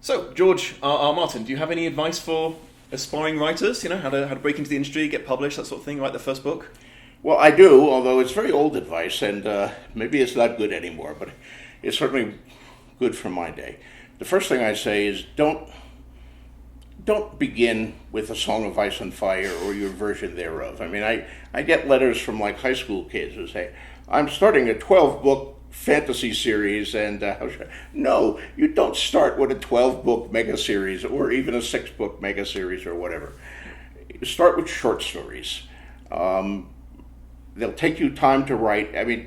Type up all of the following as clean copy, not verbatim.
So, George R. Martin, do you have any advice for aspiring writers? You know, how to break into the industry, get published, that sort of thing, write their first book? Well, I do, although it's very old advice, and maybe it's not good anymore, but it's certainly good from my day. The first thing I say is don't begin with A Song of Ice and Fire or your version thereof. I mean, I get letters from like high school kids who say, I'm starting a 12-book fantasy series, and no, you don't start with a 12-book mega series or even a 6-book mega series or whatever. You start with short stories. They'll take you time to write. I mean,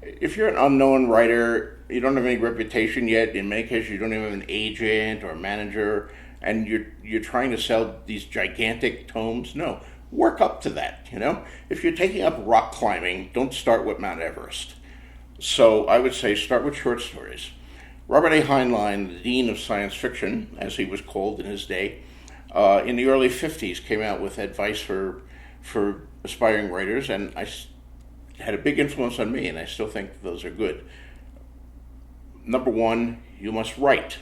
if you're an unknown writer, you don't have any reputation yet. In many cases, you don't even have an agent or manager, and you're trying to sell these gigantic tomes. No, work up to that. You know, if you're taking up rock climbing, don't start with Mount Everest. So I would say start with short stories. Robert Heinlein, the dean of science fiction, as he was called in his day, in the early 50s came out with advice for aspiring writers, and had a big influence on me, and I still think those are good. Number one, you must write.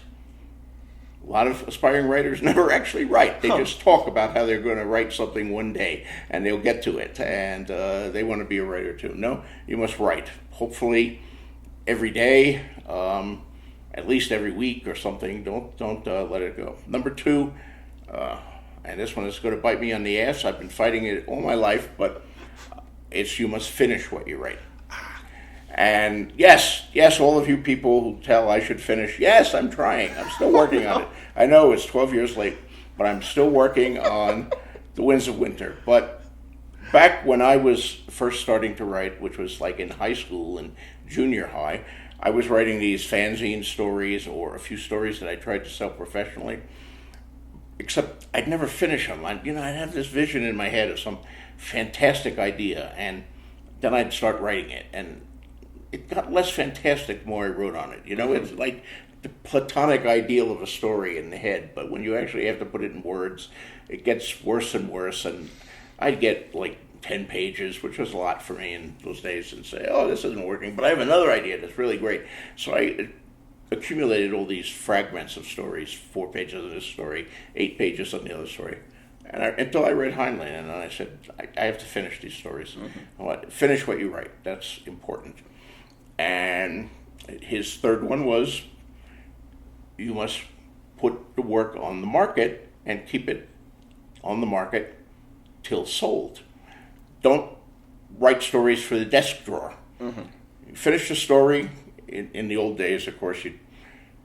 A lot of aspiring writers never actually write. They just talk about how they're going to write something one day, and they'll get to it, and they want to be a writer too. No, you must write. Hopefully, every day, at least every week or something. Don't let it go. Number two, and this one is going to bite me on the ass. I've been fighting it all my life, but it's you must finish what you write. And yes, all of you people who tell I should finish, yes, I'm trying. I'm still working on it. I know it's 12 years late, but I'm still working on The Winds of Winter. But back when I was first starting to write, which was like in high school and junior high, I was writing these fanzine stories or a few stories that I tried to sell professionally, except I'd never finish them. I'd have this vision in my head of some fantastic idea, and then I'd start writing it, and it got less fantastic the more I wrote on it. You know, it's like the platonic ideal of a story in the head, but when you actually have to put it in words, it gets worse and worse, and I'd get like 10 pages, which was a lot for me in those days, and say, oh, this isn't working, but I have another idea that's really great. So I accumulated all these fragments of stories, 4 pages of this story, 8 pages on the other story. And until I read Heinlein, and then I said, I have to finish these stories. Finish what you write. That's important. And his third one was, you must put the work on the market and keep it on the market till sold. Don't write stories for the desk drawer. Finish the story. In the old days, of course, you'd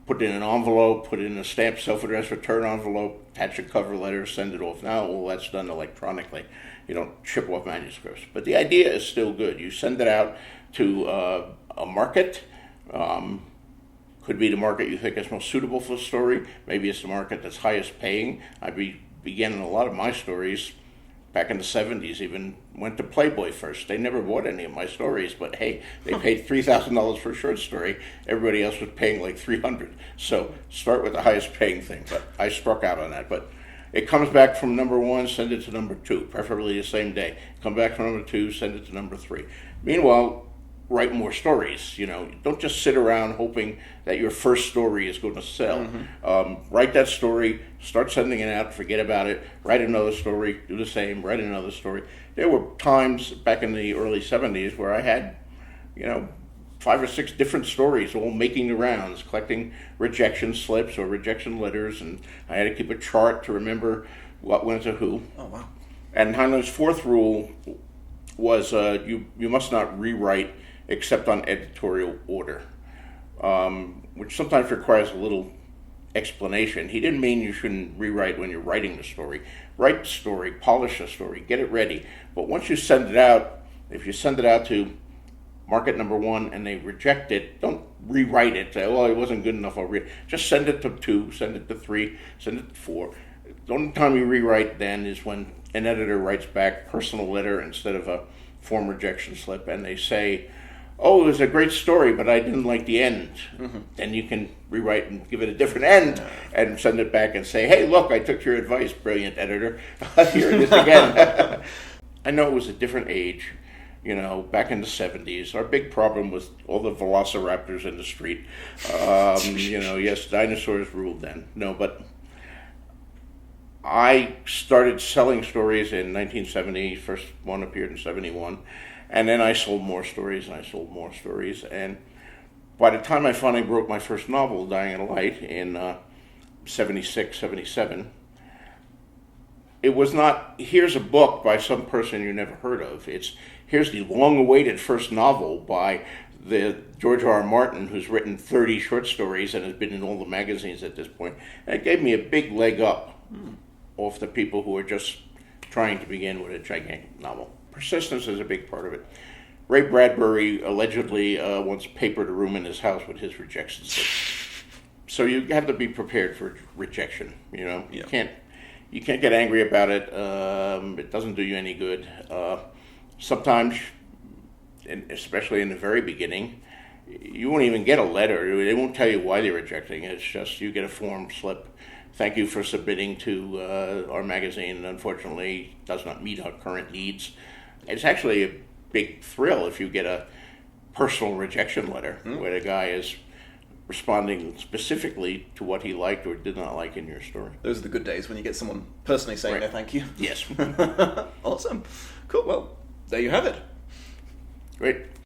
put it in an envelope, put it in a stamped self-addressed return envelope, attach a cover letter, send it off. Now all that's done electronically. You don't ship off manuscripts. But the idea is still good. You send it out to a market. Could be the market you think is most suitable for the story. Maybe it's the market that's highest paying. I began in a lot of my stories back in the 70s, even went to Playboy first. They never bought any of my stories, but hey, they paid $3,000 for a short story. Everybody else was paying like $300. So start with the highest paying thing. But I struck out on that. But it comes back from number 1, send it to number 2, preferably the same day. Come back from number 2, send it to number 3. Meanwhile, write more stories. You know, don't just sit around hoping that your first story is going to sell. Write that story, start sending it out, forget about it, write another story, do the same, write another story. There were times back in the early 70s where I had, 5 or 6 different stories all making the rounds, collecting rejection slips or rejection letters, and I had to keep a chart to remember what went to who. Oh, wow. And Heinlein's 4th rule was you must not rewrite except on editorial order, which sometimes requires a little explanation. He didn't mean you shouldn't rewrite when you're writing the story. Write the story, polish the story, get it ready. But once you send it out, if you send it out to market number 1 and they reject it, don't rewrite it. Say, well, it wasn't good enough, I'll read it. Just send it to 2, send it to 3, send it to 4. The only time you rewrite then is when an editor writes back personal letter instead of a form rejection slip, and they say, oh, it was a great story, but I didn't like the end. Then you can rewrite and give it a different end and send it back and say, hey, look, I took your advice, brilliant editor. Here it is again. I know it was a different age. back in the 70s. Our big problem was all the velociraptors in the street. Yes, dinosaurs ruled then. No, but I started selling stories in 1970. First one appeared in 71. And then I sold more stories, and I sold more stories. And by the time I finally wrote my first novel, Dying in the Light, in 76, 77, it was not, here's a book by some person you never heard of. It's, here's the long-awaited first novel by the George R.R. Martin, who's written 30 short stories and has been in all the magazines at this point. And it gave me a big leg up off the people who are just trying to begin with a gigantic novel. Persistence is a big part of it. Ray Bradbury allegedly once papered a room in his house with his rejection slip. So you have to be prepared for rejection. Yeah. You can't get angry about it. It doesn't do you any good. Sometimes, and especially in the very beginning, you won't even get a letter. They won't tell you why they're rejecting it. It's just you get a form slip. Thank you for submitting to our magazine. Unfortunately, it does not meet our current needs. It's actually a big thrill if you get a personal rejection letter where the guy is responding specifically to what he liked or did not like in your story. Those are the good days when you get someone personally saying no thank you. Yes. Awesome. Cool. Well, there you have it. Great.